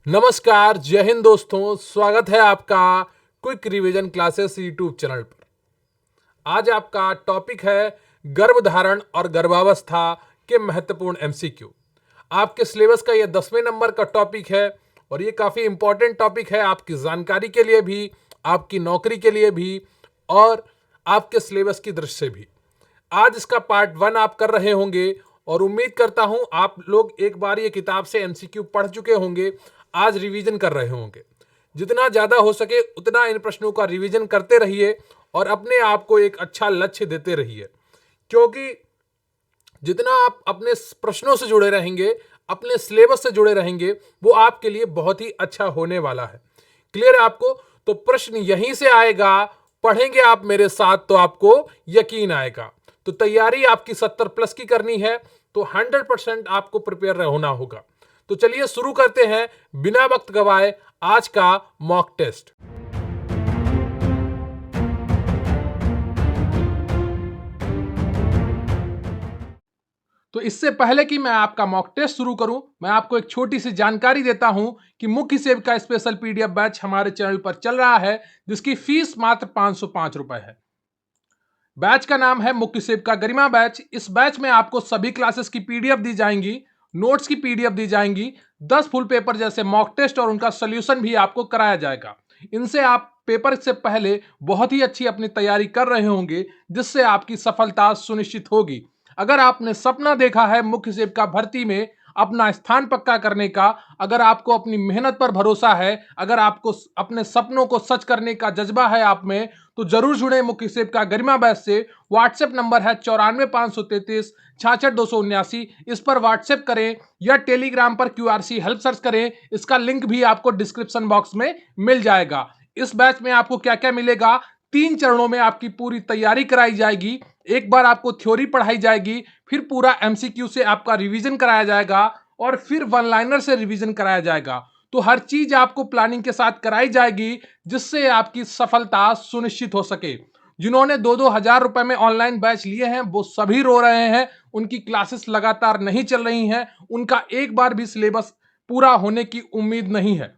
नमस्कार, जय हिंद दोस्तों। स्वागत है आपका quick revision classes YouTube channel पर। आज आपका टॉपिक है गर्भधारण और गर्भावस्था के महत्वपूर्ण एमसीक्यू। आपके सिलेबस का यह 10वें नंबर का टॉपिक है और ये काफ़ी इंपॉर्टेंट टॉपिक है आपकी जानकारी के लिए भी, आपकी नौकरी के लिए भी और आपके सिलेबस की दृष्टि से भी। आज इसका पार्ट 1 आप कर रहे होंगे और उम्मीद करता हूं आप लोग एक बार ये किताब से एमसीक्यू पढ़ चुके होंगे। आज रिवीजन कर रहे होंगे। जितना ज्यादा हो सके उतना इन प्रश्नों का रिवीजन करते रहिए और अपने आप को एक अच्छा लक्ष्य देते रहिए, क्योंकि जितना आप अपने प्रश्नों से जुड़े रहेंगे, अपने सिलेबस से जुड़े रहेंगे, वो आपके लिए बहुत ही अच्छा होने वाला है। क्लियर है आपको? तो प्रश्न यहीं से आएगा, पढ़ेंगे आप मेरे साथ तो आपको यकीन आएगा। तो तैयारी आपकी 70 प्लस की करनी है, तो 100% आपको प्रिपेयर होना होगा। तो चलिए शुरू करते हैं बिना वक्त गवाए आज का मॉक टेस्ट। तो इससे पहले कि मैं आपका मॉक टेस्ट शुरू करूं, मैं आपको एक छोटी सी जानकारी देता हूं कि मुख्य सेव का स्पेशल पीडीएफ बैच हमारे चैनल पर चल रहा है, जिसकी फीस मात्र 505 रुपए है। बैच का नाम है मुख्य सेव का गरिमा बैच। इस बैच में आपको सभी क्लासेस की पीडीएफ दी जाएंगी, नोट्स की पीडीएफ दी जाएंगी, 10 फुल पेपर जैसे मॉक टेस्ट और उनका सोल्यूशन भी आपको कराया जाएगा। इनसे आप पेपर से पहले बहुत ही अच्छी अपनी तैयारी कर रहे होंगे, जिससे आपकी सफलता सुनिश्चित होगी। अगर आपने सपना देखा है मुख्य सेव का भर्ती में अपना स्थान पक्का करने का, अगर आपको अपनी मेहनत पर भरोसा है, अगर आपको अपने सपनों को सच करने का जज्बा है आप में, तो जरूर जुड़े मुख्य सेव का गरिमा बैच से। व्हाट्सएप नंबर है 94 533 66 279। इस पर व्हाट्सएप करें या टेलीग्राम पर क्यूआरसी हेल्प सर्च करें। इसका लिंक भी आपको डिस्क्रिप्शन बॉक्स में मिल जाएगा। इस बैच में आपको क्या क्या मिलेगा? 3 चरणों में आपकी पूरी तैयारी कराई जाएगी। एक बार आपको थ्योरी पढ़ाई जाएगी, फिर पूरा एमसीक्यू से आपका रिवीजन कराया जाएगा और फिर वन लाइनर से रिवीजन कराया जाएगा। तो हर चीज आपको प्लानिंग के साथ कराई जाएगी, जिससे आपकी सफलता सुनिश्चित हो सके। जिन्होंने 2-2 हजार रुपए में ऑनलाइन बैच लिए हैं वो सभी रो रहे हैं, उनकी क्लासेस लगातार नहीं चल रही हैं, उनका एक बार भी सिलेबस पूरा होने की उम्मीद नहीं है।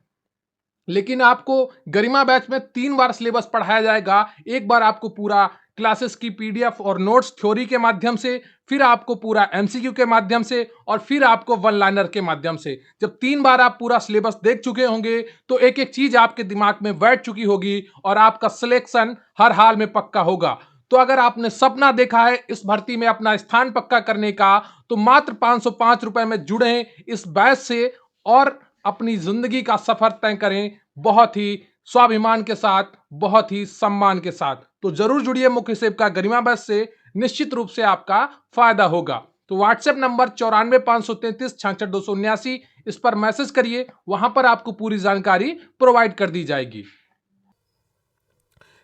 लेकिन आपको गरिमा बैच में 3 बार सिलेबस पढ़ाया जाएगा। एक बार आपको पूरा क्लासेस की पीडीएफ और नोट्स थ्योरी के माध्यम से, फिर आपको पूरा एमसीक्यू के माध्यम से और फिर आपको वन लाइनर के माध्यम से। जब 3 बार आप पूरा सिलेबस देख चुके होंगे तो एक एक चीज आपके दिमाग में बैठ चुकी होगी और आपका सिलेक्शन हर हाल में पक्का होगा। तो अगर आपने सपना देखा है इस भर्ती में अपना स्थान पक्का करने का, तो मात्र 505 रुपए में जुड़े इस बैच से और अपनी जिंदगी का सफर तय करें, बहुत ही स्वाभिमान के साथ, बहुत ही सम्मान के साथ। तो जरूर जुड़िए मुख्य सेव का गरिमा बैच से, निश्चित रूप से आपका फायदा होगा। तो व्हाट्सएप नंबर 94 533 66 279, इस पर मैसेज करिए, वहां पर आपको पूरी जानकारी प्रोवाइड कर दी जाएगी।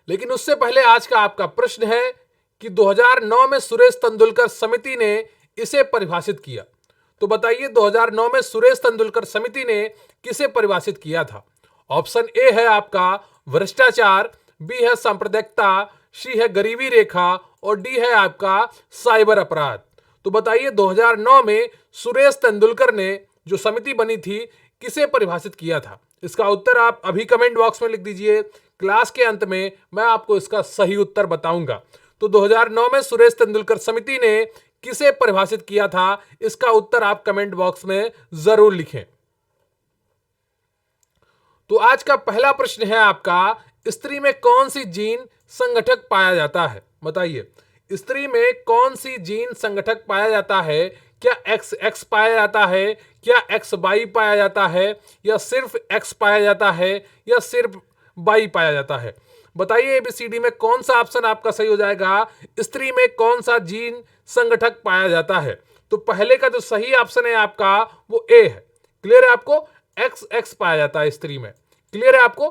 लेकिन उससे पहले आज का आपका प्रश्न है कि 2009 में सुरेश तेंदुलकर समिति ने इसे परिभाषित किया। तो बताइए 2009 में सुरेश तेंदुलकर समिति ने किसे परिभाषित किया था? ऑप्शन ए है आपका भ्रष्टाचार, बी है सांप्रदायिकता, सी है गरीबी रेखा और डी है आपका साइबर अपराध। तो बताइए 2009 में सुरेश तेंदुलकर ने जो समिति बनी थी किसे परिभाषित किया था? इसका उत्तर आप अभी कमेंट बॉक्स में लिख दीजिए। क्लास के अंत में मैं आपको इसका सही उत्तर बताऊंगा। तो 2009 में सुरेश तेंदुलकर समिति ने किसे परिभाषित किया था, इसका उत्तर आप कमेंट बॉक्स में जरूर लिखें। तो आज का पहला प्रश्न है आपका, स्त्री में कौन सी जीन संगठक पाया जाता है? बताइए, स्त्री में कौन सी जीन संगठक पाया जाता है? क्या एक्स एक्स पाया जाता है, क्या एक्स वाई पाया जाता है, या सिर्फ एक्स पाया जाता है, या सिर्फ वाई पाया जाता है? बताइए एबीसीडी में कौन सा ऑप्शन आपका सही हो जाएगा? स्त्री में कौन सा जीन संगठक पाया जाता है? तो पहले का जो सही ऑप्शन है आपका वो ए है। क्लियर है आपको? एक्स एक्स पाया जाता है स्त्री में। क्लियर है आपको?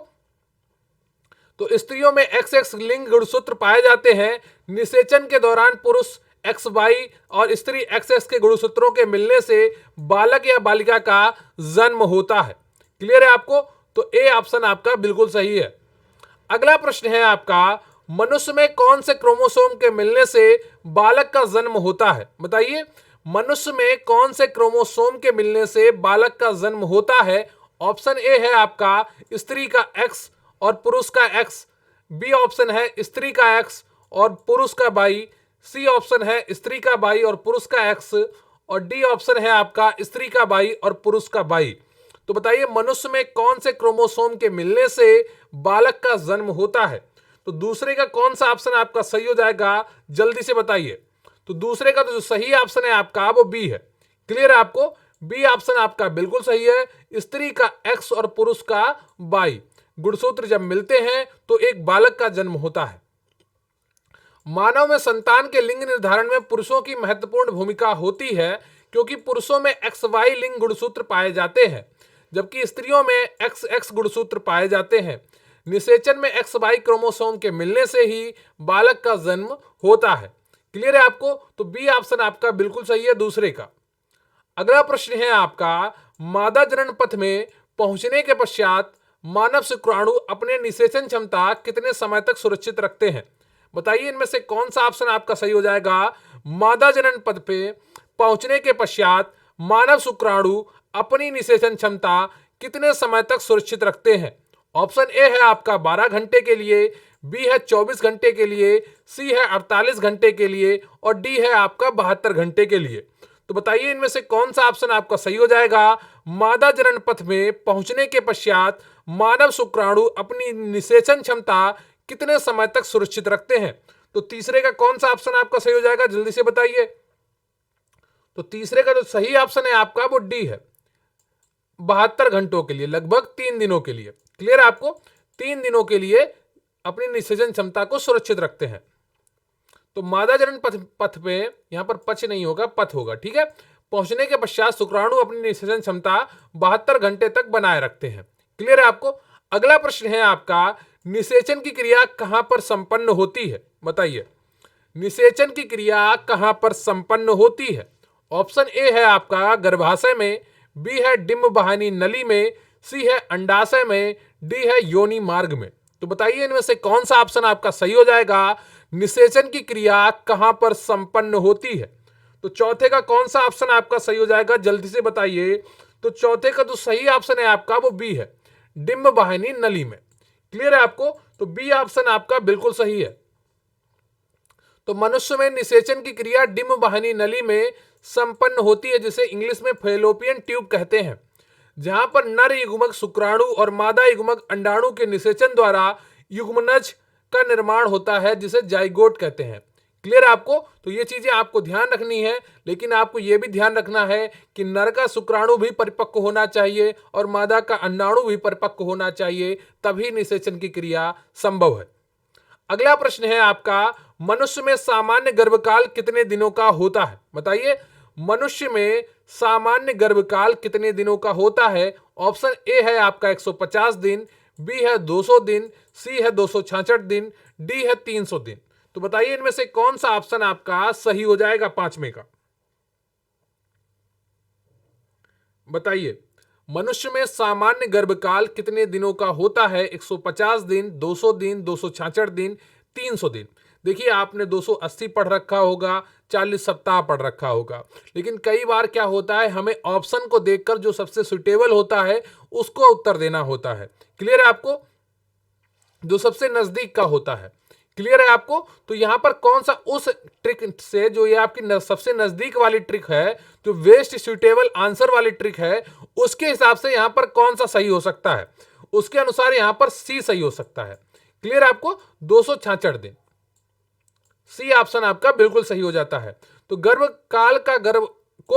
तो स्त्रियों में एक्स एक्स लिंग गुणसूत्र पाए जाते हैं। निषेचन के दौरान पुरुष एक्स वाई और स्त्री एक्स एक्स के गुणसूत्रों के मिलने से बालक या बालिका का जन्म होता है। क्लियर है आपको? तो ए ऑप्शन आपका बिल्कुल सही है। अगला प्रश्न है आपका, मनुष्य में कौन से क्रोमोसोम के मिलने से बालक का जन्म होता है? बताइए, मनुष्य में कौन से क्रोमोसोम के मिलने से बालक का जन्म होता है? ऑप्शन ए है आपका स्त्री का एक्स और पुरुष का एक्स, बी ऑप्शन है स्त्री का एक्स और पुरुष का वाई, सी ऑप्शन है स्त्री का वाई और पुरुष का एक्स और डी ऑप्शन है आपका स्त्री का वाई और पुरुष का वाई। तो बताइए मनुष्य में कौन से क्रोमोसोम के मिलने से बालक का जन्म होता है? तो दूसरे का कौन सा ऑप्शन आपका सही हो जाएगा, जल्दी से बताइए। तो दूसरे का तो जो सही ऑप्शन है आपका वो बी है। क्लियर है आपको? बी ऑप्शन आपका बिल्कुल सही है। स्त्री का एक्स और पुरुष का वाई, गुणसूत्र जब मिलते हैं तो एक बालक का जन्म होता है। मानव में संतान के लिंग निर्धारण में पुरुषों की महत्वपूर्ण भूमिका होती है क्योंकि पुरुषों में एक्स वाई लिंग गुणसूत्र पाए जाते हैं जबकि स्त्रियों में एक्स एक्स गुणसूत्र पाए जाते हैं। निषेचन में एक्स वाई क्रोमोसोम के मिलने से ही बालक का जन्म होता है। क्लियर है आपको? तो बी ऑप्शन आपका बिल्कुल सही है दूसरे का। अगला प्रश्न है आपका, मादा जनन पथ में पहुंचने के पश्चात मानव शुक्राणु अपने निषेचन क्षमता कितने समय तक सुरक्षित रखते हैं? बताइए इनमें से कौन सा ऑप्शन आपका सही हो जाएगा। मादा जनन पथ पे पहुंचने के पश्चात मानव शुक्राणु अपनी निषेचन क्षमता कितने समय तक सुरक्षित रखते हैं? ऑप्शन ए है आपका 12 घंटे के लिए, बी है 24 घंटे के लिए, सी है 48 घंटे के लिए और डी है आपका 72 घंटे के लिए। तो बताइए इनमें से कौन सा ऑप्शन आपका सही हो जाएगा। मादा जनन पथ में पहुंचने के पश्चात मानव शुक्राणु अपनी निषेचन क्षमता कितने समय तक सुरक्षित रखते हैं? तो तीसरे का कौन सा ऑप्शन आपका सही हो जाएगा, जल्दी से बताइए। तो तीसरे का जो सही ऑप्शन है आपका वो डी है, 72 घंटों के लिए, लगभग 3 दिनों के लिए। क्लियर है आपको? 3 दिनों के लिए अपनी निषेचन क्षमता को सुरक्षित रखते हैं। तो मादा जनन पथ पे, यहां पर पच नहीं होगा, पथ होगा, ठीक है। पहुंचने के पश्चात शुक्राणु अपनी निषेचन क्षमता 72 घंटे तक बनाए रखते हैं। क्लियर है आपको? अगला प्रश्न है आपका, निषेचन की क्रिया कहां पर संपन्न होती है? बताइए निषेचन की क्रिया कहां पर संपन्न होती है? ऑप्शन ए है आपका गर्भाशय में, बी है डिंब वाहिनी नली में, सी है अंडाशय में, डी है योनि मार्ग में। तो बताइए इनमें से कौन सा ऑप्शन आपका सही हो जाएगा। निषेचन की क्रिया कहां पर संपन्न होती है? तो चौथे का कौन सा ऑप्शन आपका सही हो जाएगा, जल्दी से बताइए। तो चौथे का जो सही ऑप्शन है आपका वो बी है, डिंब वाहिनी नली में। क्लियर है आपको? तो बी ऑप्शन आपका बिल्कुल सही है। तो मनुष्य में निषेचन की क्रिया डिंब वाहिनी नली में संपन्न होती है जिसे इंग्लिश में फैलोपियन ट्यूब कहते हैं, जहां पर नर युग्मक शुक्राणु और मादा युग्मक अंडाणु के निषेचन द्वारा युग्मनज का निर्माण होता है जिसे जाइगोट कहते हैं। क्लियर आपको? तो ये चीजें आपको ध्यान रखनी है, लेकिन आपको यह भी ध्यान रखना है कि नर का शुक्राणु भी परिपक्व होना चाहिए और मादा का अंडाणु भी परिपक्व होना चाहिए, तभी निषेचन की क्रिया संभव है। अगला प्रश्न है आपका, मनुष्य में सामान्य गर्भकाल कितने दिनों का होता है? बताइए मनुष्य में सामान्य गर्भकाल कितने दिनों का होता है? ऑप्शन ए है आपका 150 दिन, बी है 200 दिन, सी है 266 दिन, डी है 300 दिन। तो बताइए इनमें से कौन सा ऑप्शन आपका सही हो जाएगा पांचवें का। बताइए मनुष्य में सामान्य गर्भकाल कितने दिनों का होता है? 150 दिन, 200 दिन, 266 दिन, 300 दिन। देखिए आपने 280 पढ़ रखा होगा, 40 सप्ताह पढ़ रखा होगा, लेकिन कई बार क्या होता है हमें ऑप्शन को देखकर जो सबसे सुटेबल होता है उसको उत्तर देना होता है। क्लियर है आपको? जो सबसे नजदीक का होता है। क्लियर है आपको? तो यहां पर कौन सा उस ट्रिक से, जो ये आपकी सबसे नजदीक वाली ट्रिक है, जो वेस्ट सुटेबल आंसर वाली ट्रिक है, उसके हिसाब से यहां पर कौन सा सही हो सकता है, उसके अनुसार यहां पर सी सही हो सकता है। क्लियर आपको? 266 दिन, सी ऑप्शन आपका बिल्कुल सही हो जाता है। तो गर्भकाल का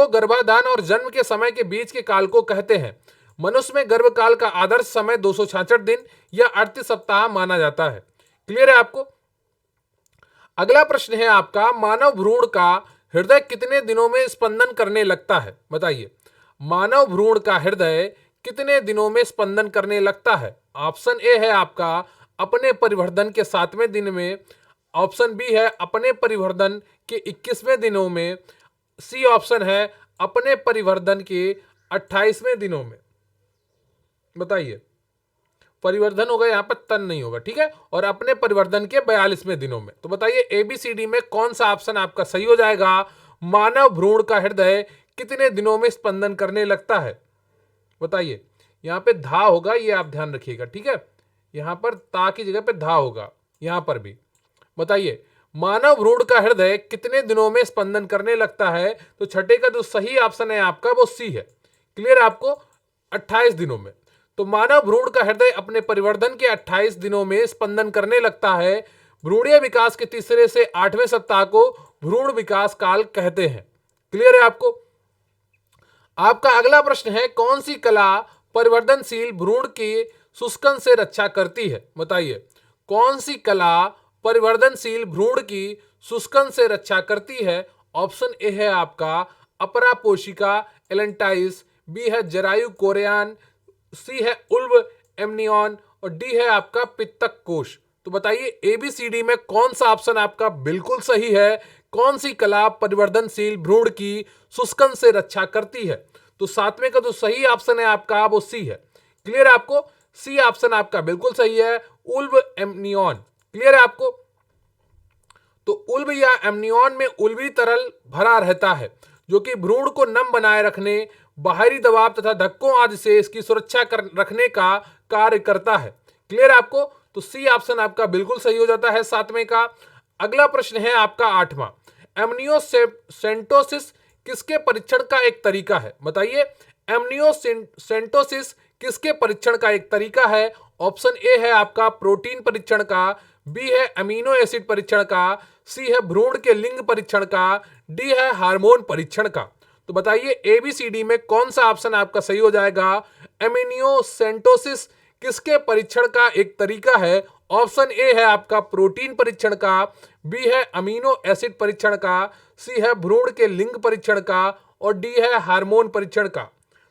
गर्भाधान और जन्म के समय के बीच के काल को कहते हैं। मनुष्य में गर्भकाल का आदर्श समय 266 दिन या 38 सप्ताह माना जाता है। क्लियर है आपको? अगला प्रश्न है आपका, मानव भ्रूण का हृदय कितने दिनों में स्पंदन करने लगता है? बताइए मानव भ्रूण का हृदय कितने दिनों में स्पंदन करने लगता है? ऑप्शन ए है आपका अपने परिवर्धन के 7वें दिन में, ऑप्शन बी है अपने परिवर्धन के 21वें दिनों में, सी ऑप्शन है अपने परिवर्धन के 28वें दिनों में। बताइए परिवर्धन होगा, यहां पर तन नहीं होगा, ठीक है, और अपने परिवर्धन के 42वें दिनों में। तो बताइए एबीसीडी में कौन सा ऑप्शन आपका सही हो जाएगा। मानव भ्रूण का हृदय कितने दिनों में स्पंदन करने लगता है? बताइए यहाँ पे धा होगा, ये आप ध्यान रखिएगा, ठीक है। यहाँ पर ता की जगह पे धा होगा, यहाँ पर भी। बताइए मानव भ्रूण का हृदय कितने दिनों में स्पंदन करने लगता है? तो छठे का जो सही ऑप्शन है आपका वो सी है। क्लियर है आपको? 28 दिनों में। तो मानव भ्रूण का हृदय अपने परिवर्धन के 28 दिनों में स्पंदन करने लगता है। भ्रूणीय विकास के तीसरे से 8वें सप्ताह को भ्रूण विकास काल कहते हैं। क्लियर है आपको? आपका अगला प्रश्न है, कौन सी कला परिवर्तनशील भ्रूण के शुष्कन से रक्षा करती है? बताइए कौन सी कला परिवर्तनशील भ्रूण की शुष्कन से रक्षा करती है? ऑप्शन ए है आपका अपरा पोशिका एलेंटाइस, बी है जरायु कोरियान, सी है उल्व एमनियन और डी है आपका पित्तक कोश। तो बताइए एबीसीडी में कौन सा ऑप्शन आपका बिल्कुल सही है? कौन सी कला परिवर्तनशील भ्रूण की शुष्कन से रक्षा करती है? तो सातवें का जो सही ऑप्शन है आपका वो सी है। क्लियर है आपको? सी ऑप्शन आपका बिल्कुल सही है, उल्व एमनियन। क्लियर है आपको? तो उल्व या एमनियन में उल्वी तरल भरा रहता है जो कि भ्रूण को नम बनाए रखने, बाहरी दबाव तथा धक्कों आदि से इसकी सुरक्षा रखने का कार्य करता है। क्लियर है आपको? तो सी ऑप्शन आपका बिल्कुल सही हो जाता है सातवें का। अगला प्रश्न है आपका आठवां, एमनियोसेंटोसिस किसके परीक्षण का एक तरीका है? बताइए एमनियोसेंटोसिस किसके परीक्षण का एक तरीका है? ऑप्शन ए है आपका प्रोटीन परीक्षण का, बी है अमीनो एसिड परीक्षण का, सी है भ्रूण के लिंग परीक्षण का, डी है हार्मोन परीक्षण का। तो बताइए एबीसीडी में कौन सा ऑप्शन आपका सही हो जाएगा? एमिनियोसेंटोसिस किसके परीक्षण का एक तरीका है? ऑप्शन ए है आपका प्रोटीन परीक्षण का, बी है अमीनो एसिड परीक्षण का, सी है भ्रूण के लिंग परीक्षण का और डी है हार्मोन परीक्षण का।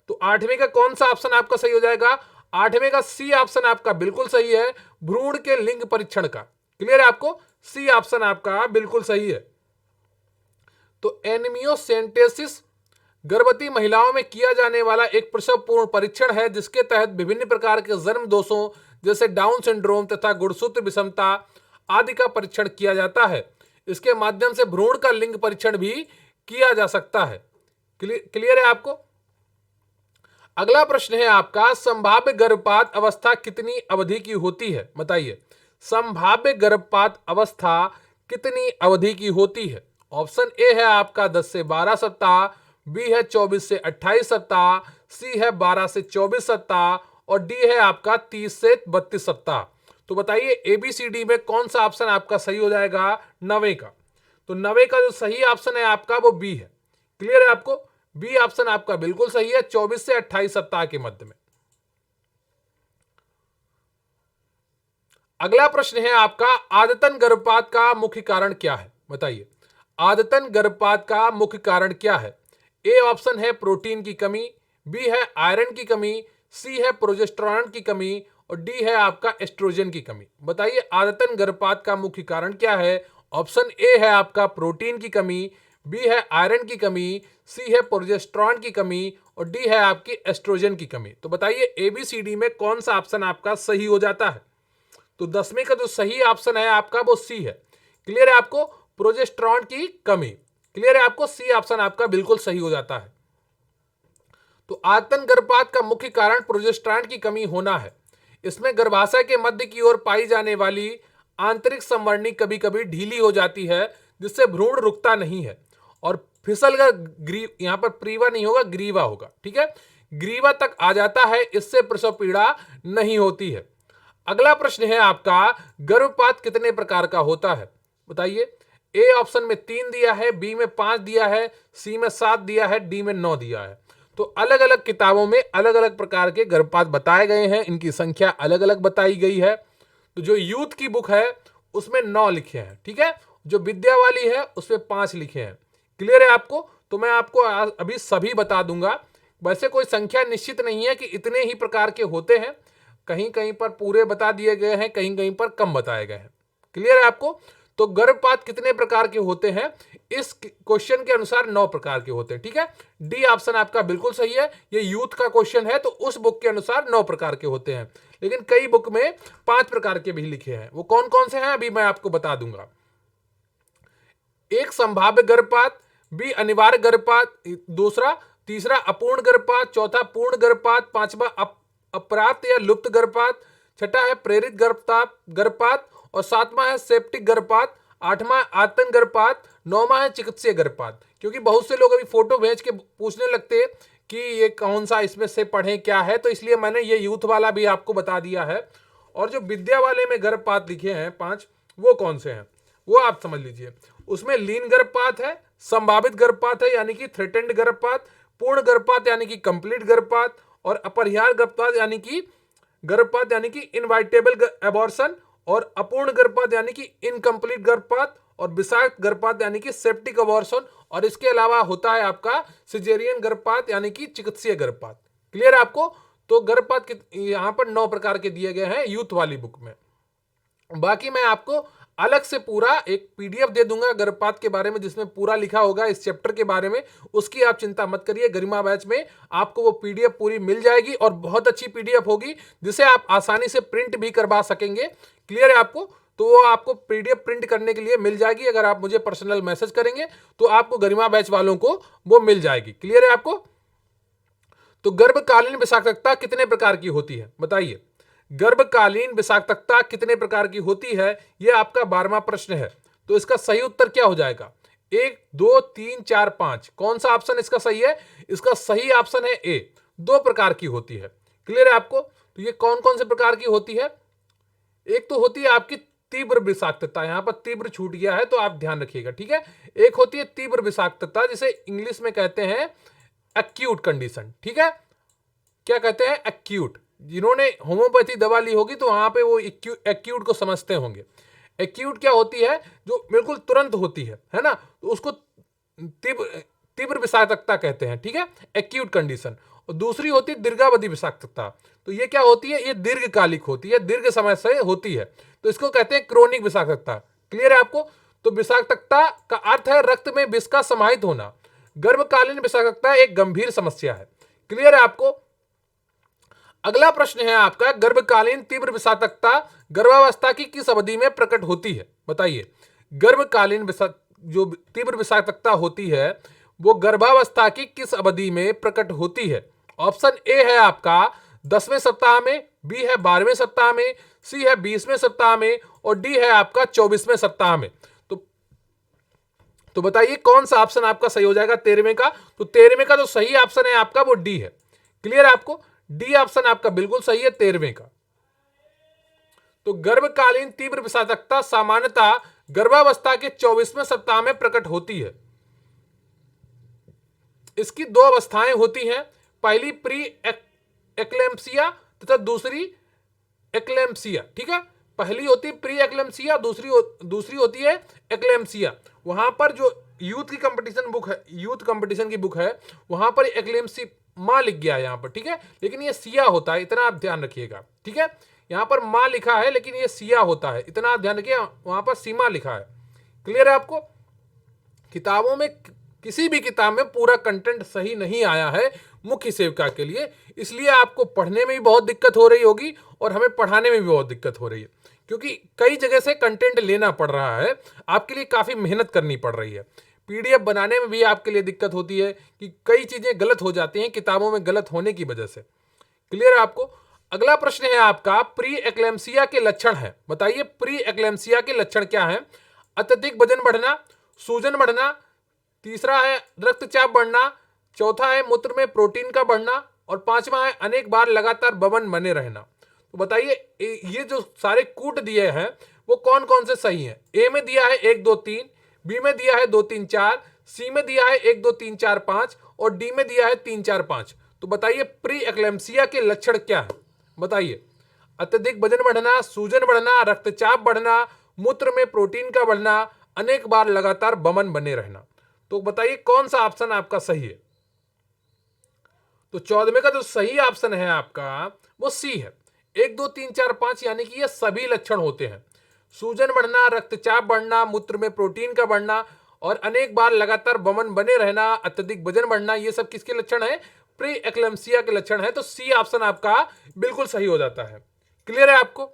तो आठवें का कौन सा ऑप्शन आपका सही हो जाएगा? आठवें का सी ऑप्शन आपका बिल्कुल सही है, भ्रूण के लिंग परीक्षण का। क्लियर है आपको? सी ऑप्शन आपका बिल्कुल सही है। तो एनिमियोसेंटेसिस गर्भवती महिलाओं में किया जाने वाला एक प्रसव पूर्ण परीक्षण है जिसके तहत विभिन्न प्रकार के जन्म दोषों जैसे डाउन सिंड्रोम तथा गुणसूत्र विषमता आदि का परीक्षण किया जाता है। इसके माध्यम से भ्रूण का लिंग परीक्षण भी किया जा सकता है। क्लियर है आपको? अगला प्रश्न है आपका, संभाव्य गर्भपात अवस्था कितनी अवधि की होती है? बताइए संभाव्य गर्भपात अवस्था कितनी अवधि की होती है? ऑप्शन ए है आपका 10 से 12 सप्ताह, बी है 24 से 28 सप्ताह, सी है 12 से 24 सप्ताह और डी है आपका 30 से 32 सप्ताह। तो बताइए एबीसीडी में कौन सा ऑप्शन आपका सही हो जाएगा? 9वें का। तो 9वें का जो सही ऑप्शन है आपका वो बी है। क्लियर है आपको? बी ऑप्शन आपका बिल्कुल सही है, 24 से 28 सप्ताह के मध्य में। अगला प्रश्न है आपका, आदतन गर्भपात का मुख्य कारण क्या है? बताइए आदतन गर्भपात का मुख्य कारण क्या है? ए ऑप्शन है प्रोटीन की कमी, बी है आयरन की कमी, सी है प्रोजेस्टेरोन की कमी और डी है आपका एस्ट्रोजन की कमी। बताइए आदतन गर्भपात का मुख्य कारण क्या है? ऑप्शन ए है आपका प्रोटीन की कमी, बी है आयरन की कमी, सी है प्रोजेस्टेरोन की कमी और डी है आपकी एस्ट्रोजन की कमी। तो बताइए एबीसीडी में कौन सा ऑप्शन आपका सही हो जाता है? तो 10वें का जो सही ऑप्शन है आपका वो सी है। क्लियर है आपको? प्रोजेस्टेरोन की कमी। क्लियर है आपको? सी ऑप्शन आपका बिल्कुल सही हो जाता है। तो आदतन गर्भपात का मुख्य कारण प्रोजेस्टेरोन की कमी होना है। इसमें गर्भाशय के मध्य की ओर पाई जाने वाली आंतरिक संवरणी कभी कभी ढीली हो जाती है जिससे भ्रूण रुकता नहीं है और फिसल कर यहां पर प्रीवा नहीं होगा, ग्रीवा होगा। ठीक है, ग्रीवा तक आ जाता है, इससे प्रसव पीड़ा नहीं होती है। अगला प्रश्न है आपका, गर्भपात कितने प्रकार का होता है? बताइए ए ऑप्शन में 3 दिया है, बी में 5 दिया है, सी में 7 दिया है, डी में 9 दिया है। तो अलग अलग किताबों में अलग अलग प्रकार के गर्भपात बताए गए हैं, इनकी संख्या अलग अलग बताई गई है। तो जो यूथ की बुक है उसमें 9 लिखे हैं, ठीक है। जो विद्या वाली है उसमें 5 लिखे हैं। क्लियर है आपको? तो मैं आपको अभी सभी बता दूंगा। वैसे कोई संख्या निश्चित नहीं है कि इतने ही प्रकार के होते हैं, कहीं कहीं पर पूरे बता दिए गए हैं, कहीं कहीं पर कम बताए गए हैं। क्लियर है आपको? तो गर्भपात कितने प्रकार के होते हैं? इस क्वेश्चन के अनुसार 9 प्रकार के होते हैं। ठीक है, डी ऑप्शन आपका बिल्कुल सही है। ये यूथ का क्वेश्चन है तो उस बुक के अनुसार 9 प्रकार के होते हैं, लेकिन कई बुक में 5 प्रकार के भी लिखे हैं। वो कौन कौन से हैं अभी मैं आपको बता दूंगा। एक संभाव्य गर्भपात, बी अनिवार्य गर्भपात, दूसरा तीसरा अपूर्ण गर्भपात, चौथा पूर्ण गर्भपात, पांचवा अप्राप्त या लुप्त गर्भपात, छठा है प्रेरित गर्भपात और सातवां है सेप्टिक गर्भपात, आठवां आतंक गर्भपात, नौवां है चिकित्सीय गर्भपात। क्योंकि बहुत से लोग अभी फोटो भेज के पूछने लगते हैं कि ये कौन सा इसमें से पढ़ें क्या है, तो इसलिए मैंने ये यूथ वाला भी आपको बता दिया है। और जो विद्या वाले में गर्भपात लिखे हैं 5, वो कौन से हैं वो आप समझ लीजिए। उसमें लीन गर्भपात है, संभावित गर्भपात है यानी कि थ्रेटेंड गर्भपात, पूर्ण गर्भपात यानी कि कंप्लीट गर्भपात, और अपरिहार्य गर्भपात यानी कि इनवाइटेबल एबॉर्शन, और अपूर्ण गर्भपात यानी कि इनकम्प्लीट गर्भपात, और विषाक्त गर्भपात यानी कि सेप्टिक अबॉर्शन, और इसके अलावा होता है आपका सिजेरियन गर्भपात यानी कि चिकित्सीय गर्भपात। क्लियर है आपको? तो गर्भपात यहां पर 9 प्रकार के दिए गए हैं यूथ वाली बुक में। बाकी मैं आपको अलग से पूरा एक पीडीएफ दे दूंगा गर्भपात के बारे में, जिसमें पूरा लिखा होगा इस चैप्टर के बारे में। उसकी आप चिंता मत करिए, गरिमा बैच में आपको वो पीडीएफ पूरी मिल जाएगी, और बहुत अच्छी पीडीएफ होगी जिसे आप आसानी से प्रिंट भी करवा सकेंगे। क्लियर है आपको? तो वो आपको पीडीएफ प्रिंट करने के लिए मिल जाएगी। अगर आप मुझे पर्सनल मैसेज करेंगे तो आपको गरिमा बैच वालों को वो मिल जाएगी। क्लियर है आपको? तो गर्भकालीन विषाक्तता कितने प्रकार की होती है बताइए? गर्भकालीन विषाक्तता कितने प्रकार की होती है, यह आपका 12वां प्रश्न है। तो इसका सही उत्तर क्या हो जाएगा? 1, 2, 3, 4, 5। कौन सा ऑप्शन इसका सही है? इसका सही ऑप्शन है ए, 2 प्रकार की होती है। क्लियर है आपको? तो ये कौन कौन से प्रकार की होती है? एक तो होती है आपकी तीव्र विषाक्तता, यहां पर तीव्र छूट गया है तो आप ध्यान रखिएगा, ठीक है। एक होती है तीव्र विषाक्तता, जिसे इंग्लिश में कहते हैं एक्यूट कंडीशन, ठीक है। क्या कहते हैं? एक्यूट। जिन्होंने होम्योपैथी दवा ली होगी तो वहां पे वो एक्यूट को समझते होंगे। एक्यूट क्या होती है? जो बिल्कुल तुरंत होती है ना, तो उसको तीव्र विषाक्तता कहते हैं, ठीक है, एक्यूट कंडीशन। और दूसरी होती है दीर्घावधि विषाक्तता। तो ये क्या होती है? ये दीर्घकालिक होती है, दीर्घ समय से होती है, तो इसको कहते हैं क्रोनिक विषाक्तता। क्लियर है आपको? तो विषाक्तता का अर्थ है रक्त में विष का समाहित होना। गर्भकालीन विषाक्तता एक गंभीर समस्या है। क्लियर है आपको? अगला प्रश्न है आपका, गर्भकालीन तीव्र विषाक्तता गर्भावस्था की किस अवधि में प्रकट होती है बताइए? गर्भकालीन जो तीव्र विषाक्तता होती है वो गर्भावस्था की किस अवधि में प्रकट होती है? ऑप्शन ए है आपका 10वें सप्ताह में, बी है 12वें सप्ताह में, सी है 20वें सप्ताह में, और डी है आपका 24वें सप्ताह में। तो बताइए कौन सा ऑप्शन आपका सही हो जाएगा 13वें का? तो 13वें का जो सही ऑप्शन है आपका वो डी है। क्लियर है आपको? डी ऑप्शन आपका बिल्कुल सही है 13वें का। तो गर्भकालीन तीव्र विषाक्तता सामान्यतः गर्भावस्था के 24वें सप्ताह में प्रकट होती है। इसकी 2 अवस्थाएं होती हैं, पहली प्री एक्लेम्सिया तथा दूसरी एक्लेम्सिया, ठीक है। पहली होती है प्री एक्लेम्सिया, दूसरी होती है एक्लेम्सिया। वहां पर जो यूथ की कंपटीशन की बुक है वहां पर एक्लेम्सी मां लिख गया है यहां पर, ठीक है, लेकिन ये सिया होता है, इतना आप ध्यान रखिएगा, ठीक है। यहां पर मां लिखा है लेकिन ये सिया होता है, इतना आप ध्यान रखिए, वहां पर सीमा लिखा है। क्लियर है आपको? किताबों में किसी भी किताब में पूरा कंटेंट सही नहीं आया है मुख्य सेविका के लिए, इसलिए आपको पढ़ने में भी बहुत दिक्कत हो रही होगी और हमें पढ़ाने में भी बहुत दिक्कत हो रही है, क्योंकि कई जगह से कंटेंट लेना पड़ रहा है, आपके लिए काफ़ी मेहनत करनी पड़ रही है। पीडीएफ बनाने में भी आपके लिए दिक्कत होती है कि कई चीज़ें गलत हो जाती हैं किताबों में गलत होने की वजह से। क्लियर है आपको? अगला प्रश्न है आपका, प्री एक्लेम्सिया के लक्षण है बताइए? प्री एक्लेम्सिया के लक्षण क्या है? अत्यधिक वजन बढ़ना, सूजन बढ़ना, तीसरा है रक्तचाप बढ़ना, चौथा है मूत्र में प्रोटीन का बढ़ना, और पांचवा है अनेक बार लगातार बवन बने रहना। तो बताइए ये जो सारे कूट दिए हैं वो कौन कौन से सही हैं? ए में दिया है 1 2 3, बी में दिया है 2 3 4, सी में दिया है 1 2 3 4 5, और डी में दिया है 3 4 5। तो बताइए प्री एक्लेम्सिया के लक्षण क्या है बताइए? अत्यधिक वजन बढ़ना, सूजन बढ़ना, रक्तचाप बढ़ना, मूत्र में प्रोटीन का बढ़ना, अनेक बार लगातार बमन बने रहना। तो बताइए कौन सा ऑप्शन आपका सही है? तो 14वें का जो सही ऑप्शन है आपका वो सी है। 1 2 3 4 5 यानी कि ये सभी लक्षण होते हैं, सूजन बढ़ना, रक्तचाप बढ़ना, मूत्र में प्रोटीन का बढ़ना, और अनेक बार लगातार बमन बने रहना, अत्यधिक वजन बढ़ना, ये सब किसके लक्षण है? प्री एक्लेम्सिया के लक्षण है। तो सी ऑप्शन आपका बिल्कुल सही हो जाता है। क्लियर है आपको?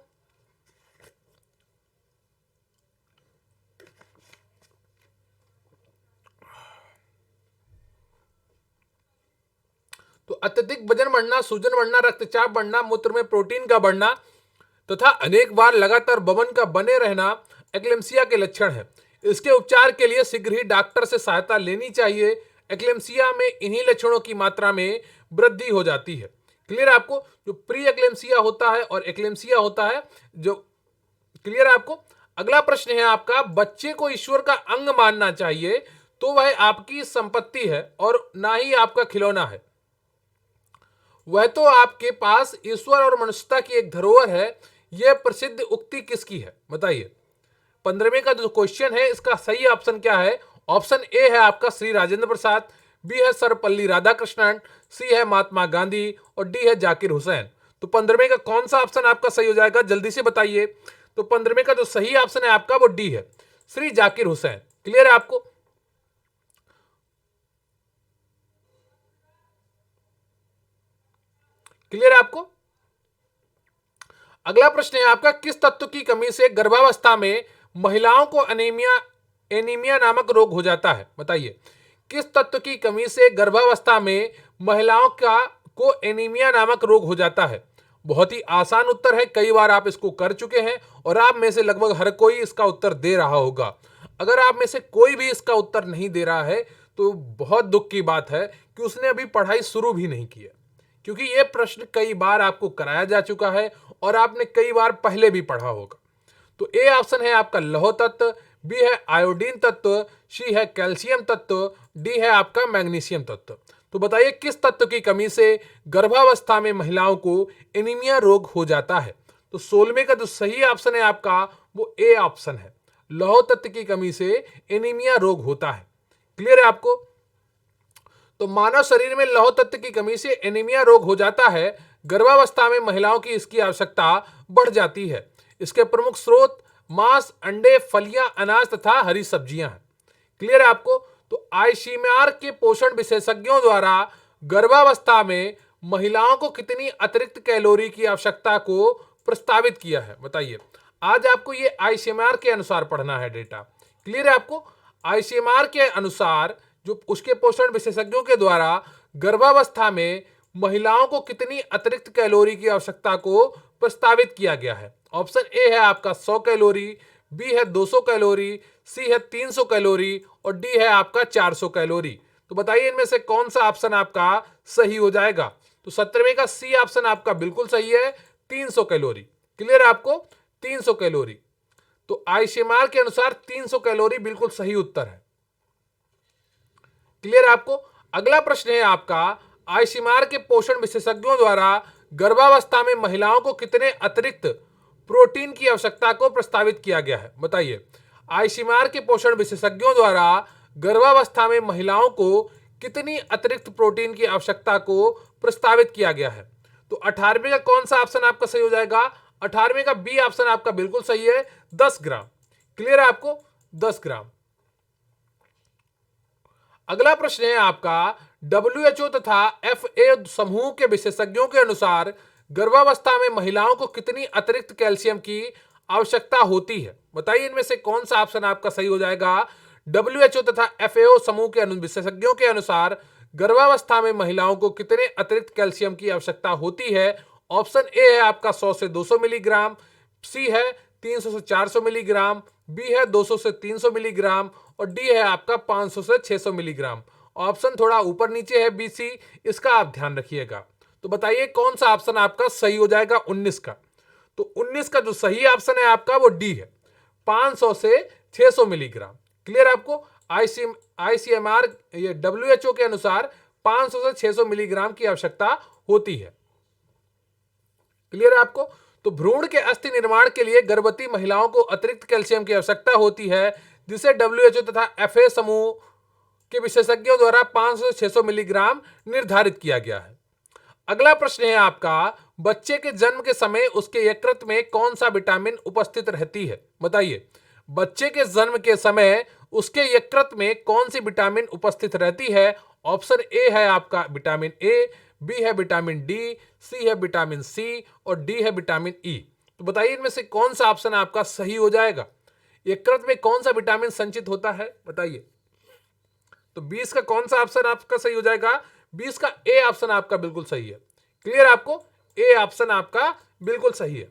तो अत्यधिक वजन बढ़ना, सूजन बढ़ना, रक्तचाप बढ़ना, मूत्र में प्रोटीन का बढ़ना तथा अनेक बार लगातार बवन का बने रहना एक्लेम्सिया के लक्षण है। इसके उपचार के लिए शीघ्र ही डॉक्टर से सहायता लेनी चाहिए। एक्लेम्सिया में इन्हीं लक्षणों की मात्रा में वृद्धि हो जाती है। क्लियर है आपको? जो प्री एक्लेम्सिया होता है और एक्लेम्सिया होता है जो, क्लियर है आपको? अगला प्रश्न है आपका, बच्चे को ईश्वर का अंग मानना चाहिए तो वह आपकी संपत्ति है और ना ही आपका खिलौना है। वह तो आपके पास ईश्वर और मनुष्यता की एक धरोहर है। यह प्रसिद्ध उक्ति किसकी है? बताइए। 15वें का जो क्वेश्चन है इसका सही ऑप्शन क्या है? ऑप्शन ए है आपका श्री राजेंद्र प्रसाद, बी है सर्वपल्ली राधाकृष्णन, सी है महात्मा गांधी और डी है जाकिर हुसैन। तो 15वें का कौन सा ऑप्शन आपका सही हो जाएगा? जल्दी से बताइए। तो 15वें का जो सही ऑप्शन है आपका वो डी है, श्री जाकिर हुसैन। क्लियर है आपको? क्लियर है आपको? अगला प्रश्न है आपका, किस तत्व की कमी से गर्भावस्था में महिलाओं को एनीमिया नामक रोग हो जाता है? बताइए। किस तत्व की कमी से गर्भावस्था में महिलाओं को एनीमिया नामक रोग हो जाता है? बहुत ही आसान उत्तर है, कई बार आप इसको कर चुके हैं और आप में से लगभग हर कोई इसका उत्तर दे रहा होगा। अगर आप में से कोई भी इसका उत्तर नहीं दे रहा है तो बहुत दुख की बात है कि उसने अभी पढ़ाई शुरू भी नहीं की है, क्योंकि यह प्रश्न कई बार आपको कराया जा चुका है और आपने कई बार पहले भी पढ़ा होगा। तो ए ऑप्शन है आपका लौह तत्व, बी है आयोडीन तत्व, सी है कैल्शियम तत्व, डी है आपका मैग्नीशियम तत्व। तो बताइए किस तत्व की कमी से गर्भावस्था में महिलाओं को एनीमिया रोग हो जाता है? तो 16वें का जो सही ऑप्शन है आपका वो ए ऑप्शन है, लौह तत्व की कमी से एनीमिया रोग होता है। क्लियर है आपको? तो मानव शरीर में लौह तत्व की कमी से एनीमिया रोग हो जाता है। गर्भावस्था में महिलाओं की इसकी आवश्यकता बढ़ जाती है। इसके प्रमुख स्रोत मांस, अंडे, फलियां, अनाज तथा हरी सब्जियां हैं। क्लियर है आपको? तो आईसीएमआर के पोषण विशेषज्ञों द्वारा गर्भावस्था में महिलाओं को कितनी अतिरिक्त कैलोरी की आवश्यकता को प्रस्तावित किया है? बताइए। आज आपको ये आईसीएमआर के अनुसार पढ़ना है डेटा। क्लियर है आपको? आईसीएमआर के अनुसार जो उसके पोषण विशेषज्ञों के द्वारा गर्भावस्था में महिलाओं को कितनी अतिरिक्त कैलोरी की आवश्यकता को प्रस्तावित किया गया है? ऑप्शन ए है आपका 100 कैलोरी, बी है 200 कैलोरी, सी है 300 कैलोरी और डी है आपका 400 कैलोरी। तो बताइए इनमें से कौन सा ऑप्शन आपका सही हो जाएगा? तो 17वें का सी ऑप्शन आपका बिल्कुल सही है, 300 कैलोरी। क्लियर है आपको? 300 कैलोरी। तो आईसीएमआर के अनुसार 300 कैलोरी बिल्कुल सही उत्तर है। क्लियर है आपको? अगला प्रश्न है आपका, आईसीएमआर के पोषण विशेषज्ञों द्वारा गर्भावस्था में महिलाओं को कितने अतिरिक्त प्रोटीन की आवश्यकता को प्रस्तावित किया गया है? बताइए। आईसीएमआर के पोषण विशेषज्ञों द्वारा गर्भावस्था में महिलाओं को कितनी अतिरिक्त प्रोटीन की आवश्यकता को प्रस्तावित किया गया है? तो 18वें का कौन सा ऑप्शन आपका सही हो जाएगा? 18वें का बी ऑप्शन आपका बिल्कुल सही है, 10 ग्राम। क्लियर है आपको? 10 ग्राम। अगला प्रश्न है आपका, WHO तथा FA समूह के विशेषज्ञों के अनुसार गर्भावस्था में महिलाओं को कितनी अतिरिक्त कैल्शियम की आवश्यकता होती है? बताइए इनमें से कौन सा ऑप्शन आपका सही हो जाएगा? WHO तथा FAO समूह के विशेषज्ञों के अनुसार गर्भावस्था में महिलाओं को कितने अतिरिक्त कैल्शियम की आवश्यकता होती है? ऑप्शन ए है आपका 100 से 200 मिलीग्राम, सी है 300 से 400 मिलीग्राम, बी है 200 से 300 मिलीग्राम और डी है आपका 500 से 600 मिलीग्राम। ऑप्शन थोड़ा ऊपर नीचे है, बी सी, इसका आप ध्यान रखिएगा। तो बताइए कौन सा ऑप्शन आपका सही हो जाएगा 19 का? तो 19 का जो सही ऑप्शन है आपका वो डी है, 500 से 600 मिलीग्राम। क्लियर आपको? आईसीएमआर ये WHO के अनुसार 500 से 600 मिलीग्राम की आवश्यकता होती है। क्लियर है आपको? तो भ्रूण के अस्थि निर्माण के लिए गर्भवती महिलाओं को अतिरिक्त कैल्शियम की आवश्यकता होती है, जिसे WHO तथा FA समूह के विशेषज्ञों द्वारा 500 से 600 मिलीग्राम निर्धारित किया गया है। अगला प्रश्न है आपका, बच्चे के जन्म के समय उसके यकृत में कौन सा विटामिन उपस्थित रहती है? बताइए। बच्चे के जन्म के समय उसके यकृत में कौन सी विटामिन उपस्थित रहती है? ऑप्शन ए है आपका विटामिन ए, बी है विटामिन डी, सी है विटामिन सी और डी है विटामिन ई। तो बताइए इनमें से कौन सा ऑप्शन आपका सही हो जाएगा? यकृत में कौन सा विटामिन संचित होता है? बताइए। तो 20 का कौन सा ऑप्शन आपका सही हो जाएगा? 20 का ए ऑप्शन आपका बिल्कुल सही है। क्लियर आपको? ए ऑप्शन आपका बिल्कुल सही है।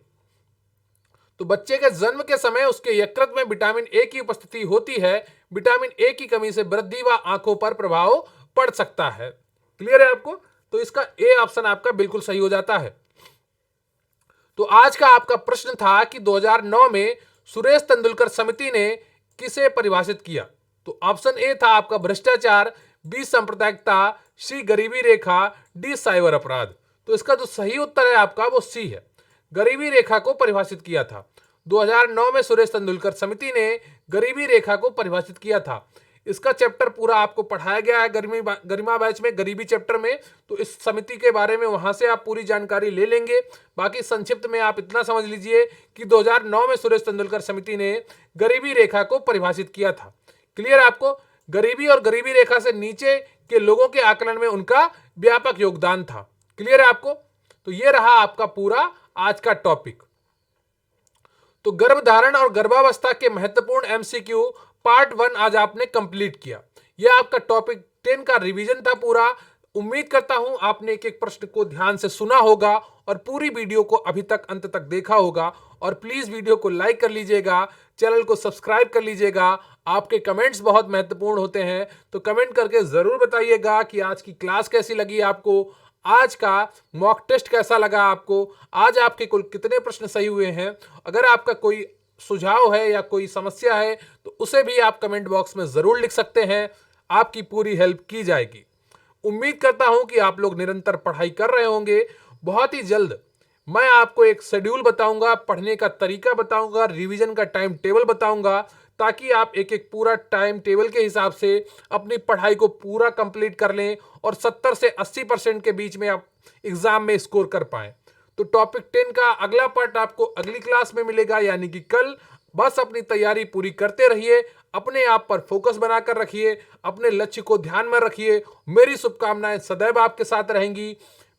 तो बच्चे के जन्म के समय उसके यकृत में विटामिन ए की उपस्थिति होती है। विटामिन ए की कमी से वृद्धि व आंखों पर प्रभाव पड़ सकता है। क्लियर है आपको? तो इसका ए ऑप्शन आपका बिल्कुल सही हो जाता है। तो आज का आपका प्रश्न था कि 2009 में सुरेश तेंदुलकर समिति ने किसे परिभाषित किया? तो ऑप्शन ए था आपका भ्रष्टाचार, बी सांप्रदायिकता, सी गरीबी रेखा, डी साइबर अपराध। तो इसका जो सही उत्तर है आपका वो सी है, गरीबी रेखा को परिभाषित किया था। 2009 में सुरेश तेंदुलकर समिति ने गरीबी रेखा को परिभाषित किया था। इसका चैप्टर पूरा आपको पढ़ाया गया है गरिमा बैच में, गरीबी चैप्टर में। तो इस समिति के बारे में वहां से आप पूरी जानकारी ले लेंगे। बाकी संक्षिप्त में आप इतना समझ लीजिए कि 2009 में सुरेश तेंदुलकर समिति ने गरीबी रेखा को परिभाषित किया था। क्लियर आपको? गरीबी और गरीबी रेखा से नीचे के लोगों के आकलन में उनका व्यापक योगदान था। क्लियर है आपको? तो ये रहा आपका पूरा आज का टॉपिक। तो गर्भधारण और गर्भावस्था के महत्वपूर्ण एमसीक्यू पार्ट 1 आज आपने कंप्लीट किया। यह आपका टॉपिक 10 का रिवीजन था पूरा। उम्मीद करता हूं आपने एक एक प्रश्न को ध्यान से सुना होगा और पूरी वीडियो को अभी तक अंत तक देखा होगा। और प्लीज वीडियो को लाइक कर लीजिएगा, चैनल को सब्सक्राइब कर लीजिएगा। आपके कमेंट्स बहुत महत्वपूर्ण होते हैं, तो कमेंट करके जरूर बताइएगा कि आज की क्लास कैसी लगी आपको, आज का मॉक टेस्ट कैसा लगा आपको, आज आपके कुल कितने प्रश्न सही हुए हैं। अगर आपका कोई सुझाव है या कोई समस्या है तो उसे भी आप कमेंट बॉक्स में जरूर लिख सकते हैं, आपकी पूरी हेल्प की जाएगी। उम्मीद करता हूं कि आप लोग निरंतर पढ़ाई कर रहे होंगे। बहुत ही जल्द मैं आपको एक शेड्यूल बताऊंगा, पढ़ने का तरीका बताऊंगा, रिवीजन का टाइम टेबल बताऊंगा, ताकि आप एक एक पूरा टाइम टेबल के हिसाब से अपनी पढ़ाई को पूरा कंप्लीट कर लें और 70 से 80% के बीच में आप एग्जाम में स्कोर कर पाएं। तो टॉपिक 10 का अगला पार्ट आपको अगली क्लास में मिलेगा, यानी कि कल। बस अपनी तैयारी पूरी करते रहिए, अपने आप पर फोकस बनाकर रखिए, अपने लक्ष्य को ध्यान में रखिए। मेरी शुभकामनाएं सदैव आपके साथ रहेंगी।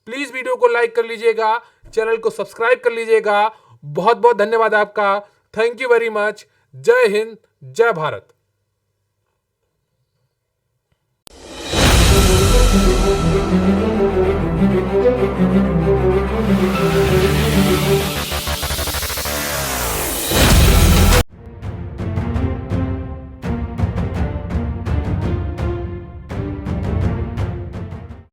प्लीज वीडियो को लाइक कर लीजिएगा, चैनल को सब्सक्राइब कर लीजिएगा। बहुत बहुत धन्यवाद आपका। Thank you very much. जय हिंद, जय भारत।